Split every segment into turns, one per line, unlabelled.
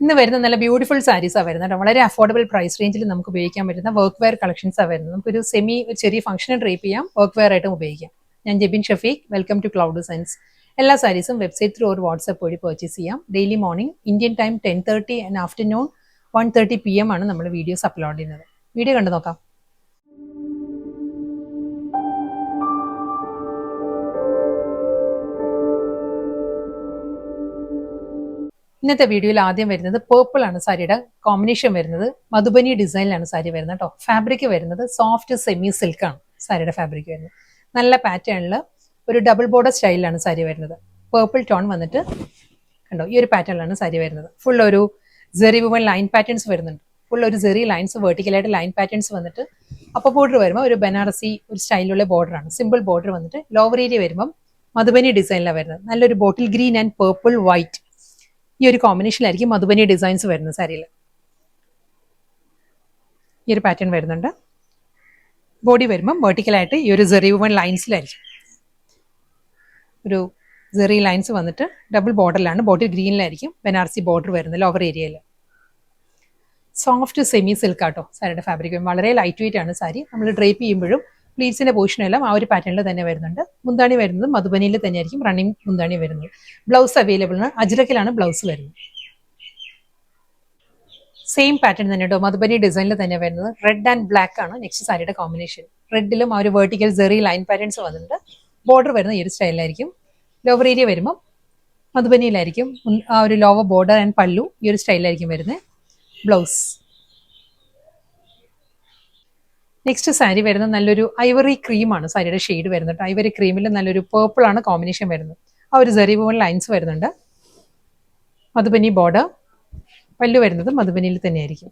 ഇന്ന് വരുന്ന നല്ല ബ്യൂട്ടിഫുൾ സാരീസാണ് വരുന്നത്. വളരെ അഫോർഡബിൾ പ്രൈസ് റേഞ്ചിൽ നമുക്ക് ഉപയോഗിക്കാൻ പറ്റുന്ന വർക്ക് വെയർ കളക്ഷൻസാണ് വരുന്നത്. നമുക്കൊരു ചെറിയ ഫംഗ്ഷന് ഡ്രേപ്പ് ചെയ്യാം, വർക്ക് വെയർ ആയിട്ടും ഉപയോഗിക്കാം. ഞാൻ Jebin Shafeeq, welcome to cloud designs. എല്ലാ സാരീസും വെബ്സൈറ്റ് ത്രൂ ഒരു വാട്സ്ആപ്പ് വഴി പർച്ചേസ് ചെയ്യാം. Daily morning Indian time 10:30 and afternoon 1:30 PM ആണ് നമ്മൾ വീഡിയോസ് അപ്ലോഡ് ചെയ്യുന്നത്. വീഡിയോ കണ്ടു നോക്കാം. ഇന്നത്തെ വീഡിയോയിൽ ആദ്യം വരുന്നത് പേർപ്പിൾ ആണ്. സാരിയുടെ കോമ്പിനേഷൻ വരുന്നത് മധുബനി ഡിസൈനിലാണ് സാരി വരുന്നത് കേട്ടോ. ഫാബ്രിക് വരുന്നത് സോഫ്റ്റ് സെമി സിൽക്ക് ആണ് സാരിയുടെ ഫാബ്രിക് വരുന്നത്. നല്ല പാറ്റേണിൽ ഒരു ഡബിൾ ബോർഡർ സ്റ്റൈലിലാണ് സാരി വരുന്നത്. പേർപ്പിൾ ടോൺ വന്നിട്ട് കണ്ടോ, ഈ ഒരു പാറ്റേണിലാണ് സാരി വരുന്നത്. ഫുൾ ഒരു ജെറി വുമൺ ലൈൻ പാറ്റേൺസ് വരുന്നുണ്ട്. ഫുൾ ഒരു ജെറി ലൈൻസ് വെർട്ടിക്കലായിട്ട് ലൈൻ പാറ്റേൺസ് വന്നിട്ട് അപ്പർ ബോർഡർ വരുമ്പോൾ ഒരു ബനാറസി ഒരു സ്റ്റൈലിലുള്ള ബോർഡറാണ്. സിമ്പിൾ ബോർഡർ വന്നിട്ട് ലോവർ ഏരിയ വരുമ്പം മധുബനി ഡിസൈനിലാണ് വരുന്നത്. നല്ലൊരു bottle green and purple white ഈ ഒരു കോമ്പിനേഷനിലായിരിക്കും മധുബനി ഡിസൈൻസ് വരുന്നത് സാരിയിൽ. ഈ ഒരു പാറ്റേൺ വരുന്നുണ്ട്. ബോഡി വരുമ്പം വെർട്ടിക്കലായിട്ട് ഈ ഒരു ജെറി വുമൺ ലൈൻസിലായിരിക്കും. ഒരു ജെറി ലൈൻസ് വന്നിട്ട് ഡബിൾ ബോർഡറിലാണ്, ബോട്ടിൽ ഗ്രീനിലായിരിക്കും ബനാറസി ബോർഡർ വരുന്നത് ലോവർ ഏരിയയിൽ. സോഫ്റ്റ് സെമി സിൽക്ക് ആട്ടോ സാരിയുടെ ഫാബ്രിക്. വളരെ ലൈറ്റ് വെയിറ്റ് ആണ് സാരി. നമ്മൾ ഡ്രേപ്പ് ചെയ്യുമ്പോഴും പ്ലീറ്റ്സിന്റെ പോർഷനെല്ലാം ആ ഒരു പാറ്റേണിൽ തന്നെ വരുന്നുണ്ട്. മുന്താണി വരുന്നത് മധുബനിയിൽ തന്നെയായിരിക്കും റണ്ണിങ് മുന്താണി വരുന്നത്. ബ്ലൗസ് അവൈലബിൾ ആണ്. അജ്രക്കിലാണ് ബ്ലൗസ് വരുന്നത്. സെയിം പാറ്റേൺ തന്നെ കേട്ടോ, മധുബനി ഡിസൈനിൽ തന്നെ വരുന്നത്. റെഡ് ആൻഡ് ബ്ലാക്ക് ആണ് നെക്സ്റ്റ് സാരിയുടെ കോമ്പിനേഷൻ. റെഡിലും ആ ഒരു വെർട്ടിക്കൽ ജെറി ലൈൻ പാറ്റേൺസ് വന്നിട്ടുണ്ട്. ബോർഡർ വരുന്ന ഈ ഒരു സ്റ്റൈലിലായിരിക്കും. ലോവർ ഏരിയ വരുമ്പോൾ മധുബനിയിലായിരിക്കും. ആ ഒരു ലോവർ ബോർഡർ ആൻഡ് പല്ലു ഈ ഒരു സ്റ്റൈലിലായിരിക്കും വരുന്നത്. ബ്ലൗസ്. നെക്സ്റ്റ് സാരി വരുന്നത് നല്ലൊരു ഐവറി ക്രീമാണ് സാരിയുടെ ഷെയ്ഡ് വരുന്നത്. ഐവറി ക്രീമിൽ നല്ലൊരു പേർപ്പിൾ ആണ് കോമ്പിനേഷൻ വരുന്നത്. ആ ഒരു ജെറി വുമൺ ലൈൻസ് വരുന്നുണ്ട്. മധുബനി ബോർഡർ. പല്ലു വരുന്നത് മധുബനിയിൽ തന്നെയായിരിക്കും.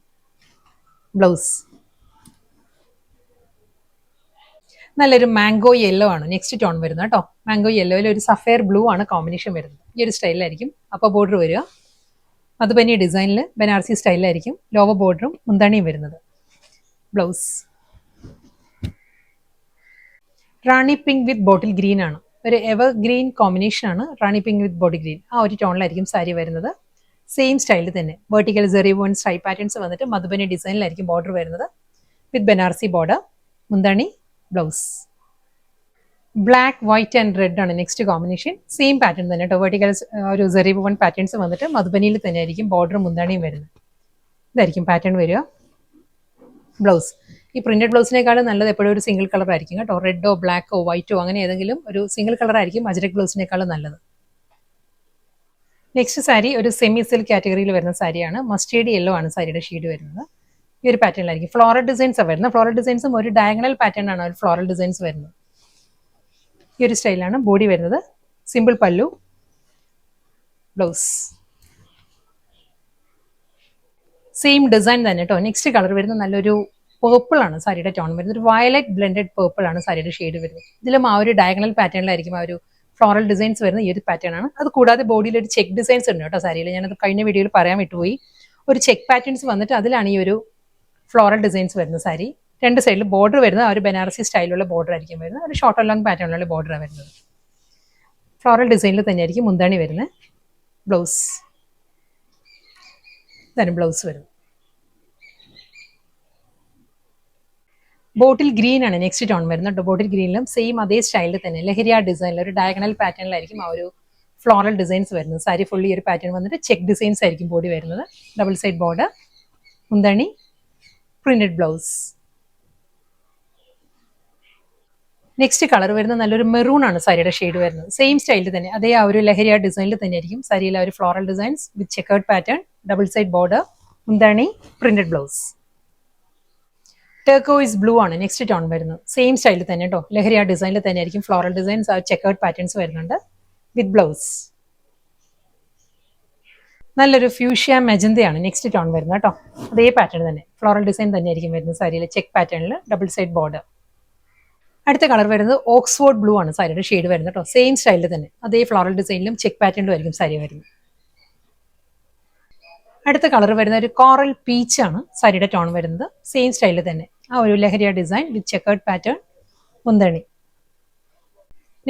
ബ്ലൗസ്. നല്ലൊരു മാംഗോ യെല്ലോ ആണ് നെക്സ്റ്റ് ടോൺ വരുന്നത് കേട്ടോ. മാംഗോ യെല്ലോയിൽ ഒരു സഫയർ ബ്ലൂ ആണ് കോമ്പിനേഷൻ വരുന്നത്. ഈ ഒരു സ്റ്റൈലിലായിരിക്കും അപ്പർ ബോർഡർ വരിക. മധുബനി ഡിസൈനിൽ ബനാറസി സ്റ്റൈലിലായിരിക്കും ലോവർ ബോർഡറും മുന്താണിയും വരുന്നത്. ബ്ലൗസ്. റാണി പിങ്ക് വിത്ത് ബോട്ടിൽ ഗ്രീൻ ആണ്. ഒരു എവർ ഗ്രീൻ കോമ്പിനേഷൻ ആണ് റാണി പിങ്ക് വിത്ത് ബോട്ടിൽ ഗ്രീൻ. ആ ഒരു ടോണിലായിരിക്കും സാരി വരുന്നത്. സെയിം സ്റ്റൈലിൽ തന്നെ vertical Jerry woman style patterns വന്നിട്ട് മധുബനി ഡിസൈനിലായിരിക്കും ബോർഡർ വരുന്നത്. വിത്ത് ബനാറസി ബോർഡർ, മുന്താണി, blouse. Black, white and red ആണ് നെക്സ്റ്റ് കോമ്പിനേഷൻ. സെയിം പാറ്റേൺ തന്നെ കേട്ടോ. വെർട്ടിക്കൽ ഒരു ജെറി വുമൺ പാറ്റേൺസ് വന്നിട്ട് മധുബനിയിൽ തന്നെ ആയിരിക്കും ബോർഡറും മുന്താണിയും വരുന്നത്. ഇതായിരിക്കും പാറ്റേൺ വരിക. ബ്ലൗസ്. ഈ പ്രിന്റഡ് ബ്ലൗസിനേക്കാളും നല്ലത് എപ്പോഴും ഒരു സിംഗിൾ കളർ ആയിരിക്കും കേട്ടോ. റെഡോ ബ്ലാക്കോ വൈറ്റോ അങ്ങനെ ഏതെങ്കിലും ഒരു സിംഗിൾ കളർ ആയിരിക്കും അജ്രക് ബ്ലൗസിനേക്കാളും നല്ലത്. നെക്സ്റ്റ് സാരി ഒരു സെമി സിൽക്ക് കാറ്റഗറിയിൽ വരുന്ന സാരിയാണ്. മസ്റ്റേർഡ് യെല്ലോ ആണ് സാരിയുടെ ഷെയ്ഡ് വരുന്നത്. ഈ ഒരു പാറ്റേണിലായിരിക്കും ഫ്ലോറൽ ഡിസൈൻസ് വരുന്നത്. ഫ്ലോറൽ ഡിസൈൻസും ഒരു ഡയഗണൽ പാറ്റേൺ ആണ് ഒരു ഫ്ലോറൽ ഡിസൈൻസ് വരുന്നത്. ഈ ഒരു സ്റ്റൈലാണ് ബോഡി വരുന്നത്. സിമ്പിൾ പല്ലു, ബ്ലൗസ്. സെയിം ഡിസൈൻ തന്നെ കേട്ടോ. നെക്സ്റ്റ് കളർ വരുന്നത് നല്ലൊരു പേർപ്പിൾ ആണ് സാരിയുടെ ടോൺ വരുന്നത്. ഒരു വയലറ്റ് ബ്ലെൻഡഡ് പേർപ്പിൾ ആണ് സാരിയുടെ ഷെയ്ഡ് വരുന്നത്. ഇതിലും ആ ഒരു ഡയഗണൽ പാറ്റേണിലായിരിക്കും ആ ഒരു ഫ്ലോറൽ ഡിസൈൻസ് വരുന്ന ഈ ഒരു പാറ്റേൺ ആണ്. അത് കൂടാതെ ബോഡിയിൽ ഒരു ചെക്ക് ഡിസൈൻസ് ഉണ്ട് കേട്ടോ സാരിയിൽ. ഞാനത് കഴിഞ്ഞ വീഡിയോയിൽ പറയാൻ വിട്ടുപോയി. ഒരു ചെക്ക് പാറ്റേൺസ് വന്നിട്ട് അതിലാണ് ഈ ഒരു ഫ്ലോറൽ ഡിസൈൻസ് വരുന്ന സാരി. രണ്ട് സൈഡിൽ ബോർഡർ വരുന്നത് ആ ഒരു ബനാറസി സ്റ്റൈലുള്ള ബോർഡർ ആയിരിക്കും വരുന്നത്. ഒരു ഷോർട്ട് ആൻഡ് ലോങ് പാറ്റേണിലുള്ള ബോർഡറാണ് വരുന്നത്. ഫ്ലോറൽ ഡിസൈനിൽ തന്നെയായിരിക്കും മുന്താണി വരുന്നത്. ബ്ലൗസ്. ഇതാണ് ബ്ലൗസ് വരുന്നത്. ബോട്ടിൽ ഗ്രീൻ ആണ് നെക്സ്റ്റ് ടോൺ വരുന്നത്. ബോട്ടിൽ ഗ്രീനിലും സെയിം അതേ സ്റ്റൈലിൽ തന്നെ ലഹരിയ ഡിസൈനിൽ ഒരു ഡയഗണൽ പാറ്റേണിലായിരിക്കും ആ ഒരു ഫ്ലോറൽ ഡിസൈൻസ് വരുന്നത്. സാരി ഫുള്ളി ഒരു പാറ്റേൺ വന്നിട്ട് ചെക്ക് ഡിസൈൻസ് ആയിരിക്കും ബോഡി വരുന്നത്. ഡബിൾ സൈഡ് ബോർഡർ, മുന്താണി, പ്രിന്റഡ് ബ്ലൗസ്. നെക്സ്റ്റ് കളർ വരുന്നത് നല്ലൊരു മെറൂൺ ആണ് സാരിയുടെ ഷെയ്ഡ് വരുന്നത്. സെയിം സ്റ്റൈലിൽ തന്നെ അതേ ആ ഒരു ലഹരിയ ഡിസൈനിൽ തന്നെ ആയിരിക്കും സാരിയിലെ ഒരു floral designs with checkered pattern, double side border, മുന്താണി, പ്രിന്റഡ് ബ്ലൗസ്. ടർക്കോയിസ് ബ്ലൂ ആണ് നെക്സ്റ്റ് ടോൺ വരുന്നത്. സെയിം സ്റ്റൈലിൽ തന്നെ കേട്ടോ. ലഹരിയ ഡിസൈനിൽ തന്നെ ആയിരിക്കും ഫ്ലോറൽ ഡിസൈൻസ് ആ ചെക്കേർഡ് പാറ്റേൺസ് വരുന്നുണ്ട് വിത്ത് ബ്ലൗസ്. നല്ലൊരു ഫ്യൂഷ്യ മെജന്തയാണ് നെക്സ്റ്റ് ടോൺ വരുന്നത് കേട്ടോ. അതേ പാറ്റേൺ തന്നെ ഫ്ലോറൽ ഡിസൈൻ തന്നെ ആയിരിക്കും വരുന്നത് സാരിയിലെ ചെക്ക് പാറ്റേണിൽ ഡബിൾ സൈഡ് ബോർഡർ. അടുത്ത കളർ വരുന്നത് ഓക്സ്ഫോർഡ് ബ്ലൂ ആണ് സാരിയുടെ ഷെയ്ഡ് വരുന്നത് കേട്ടോ. സെയിം സ്റ്റൈലിൽ തന്നെ അതേ ഫ്ലോറൽ ഡിസൈനിലും ചെക്ക് പാറ്റേണിലും ആയിരിക്കും സാരി വരുന്നത്. അടുത്ത കളർ വരുന്ന ഒരു കോറൽ പീച്ച് ആണ് സാരിയുടെ ടോൺ വരുന്നത്. സെയിം സ്റ്റൈലിൽ തന്നെ ആ ഒരു ലഹരിയ ഡിസൈൻ വിത്ത് ചെക്കേർഡ് പാറ്റേൺ, മുന്താണി.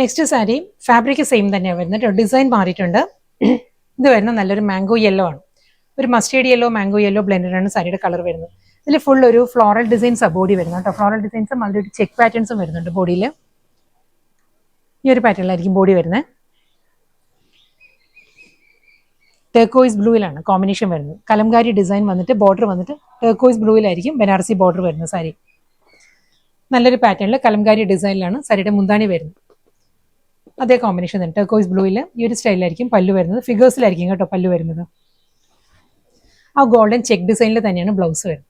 നെക്സ്റ്റ് സാരി ഫാബ്രിക് സെയിം തന്നെയാണ് വരുന്നത്. ഡിസൈൻ മാറിയിട്ടുണ്ട്. ഇത് വരുന്ന നല്ലൊരു മാംഗോ യെല്ലോ ആണ്. ഒരു mustard yellow mango yellow blended ആണ് സാരിയുടെ കളർ വരുന്നത്. ഇതിൽ ഫുൾ ഒരു ഫ്ലോറൽ ഡിസൈൻസ് ബോഡി വരുന്നത് കേട്ടോ. ഫ്ലോറൽ ഡിസൈൻസും അതിലൊരു ചെക്ക് പാറ്റേൺസും വരുന്നുണ്ട് ബോഡിയിൽ. ഈ ഒരു പാറ്റേണിലായിരിക്കും ബോഡി വരുന്നത്. ടർക്കോയിസ് ബ്ലൂയിലാണ് കോമ്പിനേഷൻ വരുന്നത്. കലംകാരി ഡിസൈൻ വന്നിട്ട് ബോർഡർ വന്നിട്ട് ടർക്കോയിസ് ബ്ലൂയിലായിരിക്കും ബനാറസി ബോർഡർ വരുന്നത് സാരി. നല്ലൊരു പാറ്റേണിൽ കലംകാരി ഡിസൈനിലാണ് സാരിയുടെ മുന്താണി വരുന്നത്. അതേ കോമ്പിനേഷൻ തന്നെ ടർക്കോയിസ് ബ്ലൂയിൽ ഈ ഒരു സ്റ്റൈലിലായിരിക്കും പല്ലു വരുന്നത്. ഫിഗേഴ്സിലായിരിക്കും കേട്ടോ പല്ലു വരുന്നത്. ആ ഗോൾഡൻ ചെക്ക് ഡിസൈനിൽ തന്നെയാണ് ബ്ലൗസ് വരുന്നത്.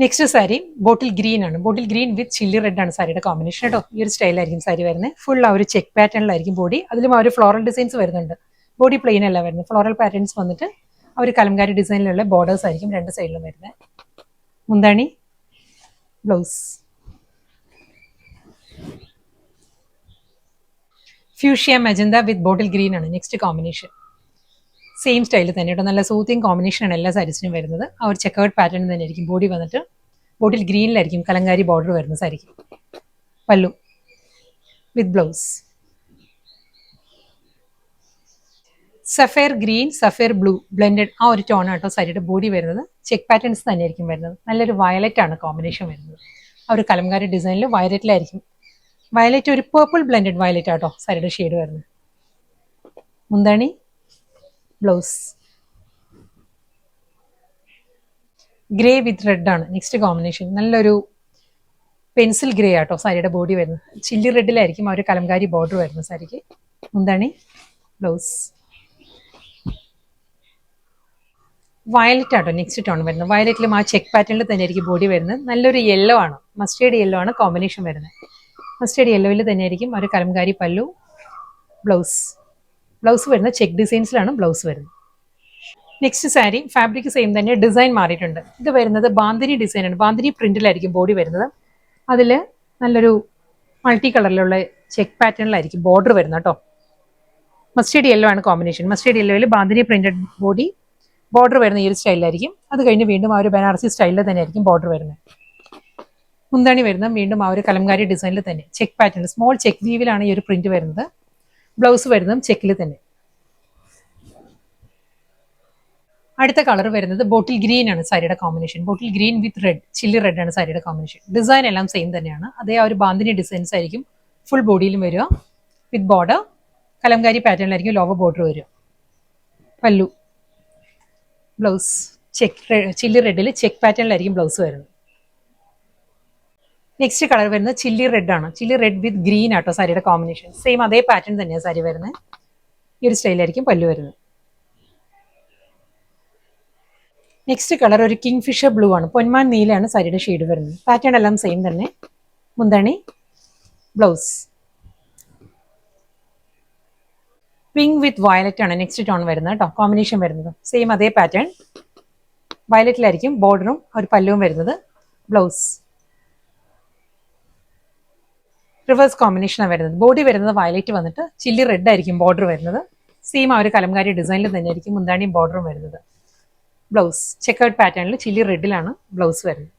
നെക്സ്റ്റ് സാരി ബോട്ടിൽ ഗ്രീൻ ആണ്. ബോട്ടിൽ ഗ്രീൻ വിത്ത് ചില്ലി റെഡ് ആണ് സാരിയുടെ കോമ്പിനേഷൻ കേട്ടോ. ഈ ഒരു സ്റ്റൈലായിരിക്കും സാരി വരുന്നത്. ഫുൾ ആ ഒരു ചെക്ക് പാറ്റേണിലായിരിക്കും ബോഡി. അതിലും ആ ഒരു ഫ്ലോറൽ ഡിസൈൻസ് വരുന്നുണ്ട്. ബോഡി പ്ലെയിൻ അല്ല വരുന്നത്. ഫ്ലോറൽ പാറ്റേൺസ് വന്നിട്ട് ആ ഒരു കലംകാരി ഡിസൈനിലുള്ള ബോർഡേഴ്സ് ആയിരിക്കും രണ്ട് സൈഡിലും വരുന്നത്. മുന്താണി, ബ്ലൗസ്. ഫ്യൂഷ്യ മജന്ത വിത്ത് ബോട്ടിൽ ഗ്രീൻ ആണ് നെക്സ്റ്റ് കോമ്പിനേഷൻ. സെയിം സ്റ്റൈലിൽ തന്നെ കേട്ടോ. നല്ല സൂത്തിങ് കോമ്പിനേഷനാണ് എല്ലാ സാരീസിനും വരുന്നത്. ആ ഒരു ചെക്കേർഡ് പാറ്റേൺ തന്നെ ആയിരിക്കും ബോഡി വന്നിട്ട്. ബോട്ടിൽ ഗ്രീനിലായിരിക്കും കലങ്കാരി ബോർഡർ വരുന്ന സാരിക്ക്. പല്ലു with blouse. Sapphire green sapphire blue blended ആ ഒരു ടോൺ ആട്ടോ സാരിയുടെ ബോഡി വരുന്നത്. ചെക്ക് പാറ്റേൺസ് തന്നെയായിരിക്കും വരുന്നത്. നല്ലൊരു വയലറ്റ് ആണ് കോമ്പിനേഷൻ വരുന്നത്. ആ ഒരു കലംകാരി ഡിസൈനിൽ വയലറ്റിലായിരിക്കും. വയലറ്റ് ഒരു പേർപ്പിൾ ബ്ലെൻഡഡ് വയലറ്റ് ആട്ടോ സാരിയുടെ ഷെയ്ഡ് വരുന്നത്. മുന്താണി, ബ്ലൗസ്. ഗ്രേ വിത്ത് റെഡ് ആണ് നെക്സ്റ്റ് കോമ്പിനേഷൻ. നല്ലൊരു പെൻസിൽ ഗ്രേ ആട്ടോ സാരിയുടെ ബോഡി വരുന്നത്. ചില്ലി റെഡിലായിരിക്കും ആ ഒരു കലംകാരി ബോർഡർ വരുന്നത് സാരിക്ക്. മുന്താണി, ബ്ലൗസ്. വയലറ്റ് ആട്ടോ നെക്സ്റ്റ് ടോൺ വരുന്നത്. വയലറ്റിലും ആ ചെക്ക് പാറ്റേണിൽ തന്നെ ആയിരിക്കും ബോഡി വരുന്നത്. നല്ലൊരു യെല്ലോ ആണ്, മസ്റ്റേർഡ് യെല്ലോ ആണ് കോമ്പിനേഷൻ വരുന്നത്. മസ്റ്റേർഡ് യെല്ലോയിൽ തന്നെ ആയിരിക്കും ഒരു കലംകാരി പല്ലു, ബ്ലൗസ്. ബ്ലൗസ് വരുന്നത് ചെക്ക് ഡിസൈൻസിലാണ് ബ്ലൗസ് വരുന്നത്. നെക്സ്റ്റ് സാരി ഫാബ്രിക് സെയിം തന്നെ, ഡിസൈൻ മാറിയിട്ടുണ്ട്. ഇത് വരുന്നത് ബാന്തിനി ഡിസൈൻ ആണ്. ബാന്തിനി പ്രിന്റിലായിരിക്കും ബോഡി വരുന്നത്. അതിൽ നല്ലൊരു മൾട്ടി കളറിലുള്ള ചെക്ക് പാറ്റേണിലായിരിക്കും ബോർഡർ വരുന്നത് കേട്ടോ. മസ്റ്റേർഡ് യെല്ലോ ആണ് കോമ്പിനേഷൻ. മസ്റ്റേർഡ് യെല്ലോയിൽ ബാന്തിനി പ്രിന്റഡ് ബോഡി, ബോർഡർ വരുന്ന ഈ ഒരു സ്റ്റൈലിലായിരിക്കും. അത് കഴിഞ്ഞ് വീണ്ടും ആ ഒരു ബനാറസി സ്റ്റൈലിൽ തന്നെ ആയിരിക്കും ബോർഡർ വരുന്നത്. മുന്താണി വരുന്ന വീണ്ടും ആ ഒരു കലംകാരി ഡിസൈനിൽ തന്നെ ചെക്ക് പാറ്റേൺ, സ്മോൾ ചെക്ക് വീവിലാണ് ഈ ഒരു പ്രിന്റ് വരുന്നത്. ബ്ലൗസ് വരുന്നതും ചെക്കിൽ തന്നെ. അടുത്ത കളർ വരുന്നത് ബോട്ടിൽ ഗ്രീൻ ആണ് സാരിയുടെ combination. Bottle green with red, chilli red ആണ് സാരിയുടെ കോമ്പിനേഷൻ. ഡിസൈൻ എല്ലാം സെയിം തന്നെയാണ്. അതേ ആ ഒരു ബാന്തിനി ഡിസൈൻസ് ആയിരിക്കും ഫുൾ ബോഡിയിലും വരിക. വിത്ത് ബോർഡർ കലംകാരി പാറ്റേണിലായിരിക്കും ലോവർ ബോർഡർ വരിക. പല്ലു, ബ്ലൗസ് ചെക്ക് ചില്ലി റെഡിൽ ചെക്ക് പാറ്റേണിലായിരിക്കും ബ്ലൗസ് വരുന്നത്. നെക്സ്റ്റ് കളർ വരുന്നത് ചില്ലി റെഡ് ആണ്. ചില്ലി റെഡ് വിത്ത് ഗ്രീൻ ആട്ടോ സാരിയുടെ കോമ്പിനേഷൻ. സെയിം അതേ പാറ്റേൺ തന്നെയാണ് സാരി വരുന്നത്. ഈ ഒരു സ്റ്റൈലായിരിക്കും പല്ലു വരുന്നത്. നെക്സ്റ്റ് കളർ ഒരു കിങ് ഫിഷർ ബ്ലൂ ആണ്. പൊന്മാൻ നീലയാണ് സാരിയുടെ ഷെയ്ഡ് വരുന്നത്. പാറ്റേൺ എല്ലാം സെയിം തന്നെ. മുന്താണി, ബ്ലൗസ്. പിങ്ക് വിത്ത് വയലറ്റ് ആണ് നെക്സ്റ്റ് ടോൺ വരുന്നത് കേട്ടോ. കോമ്പിനേഷൻ വരുന്നത് സെയിം അതേ പാറ്റേൺ. വയലറ്റിലായിരിക്കും ബോർഡറും ഒരു പല്ലുവും വരുന്നത്. ബ്ലൗസ് റിവേഴ്സ് കോമ്പിനേഷനാണ് വരുന്നത്. ബോഡി വരുന്നത് വയലറ്റ് വന്നിട്ട് ചില്ലി റെഡ് ആയിരിക്കും ബോർഡർ വരുന്നത്. സെയിം ആ ഒരു കലംകാരി ഡിസൈനിൽ തന്നെ ആയിരിക്കും മുന്താണിയും ബോർഡറും വരുന്നത്. ബ്ലൗസ് ചെക്കേർഡ് പാറ്റേണിൽ ചില്ലി റെഡിലാണ് ബ്ലൗസ് വരുന്നത്.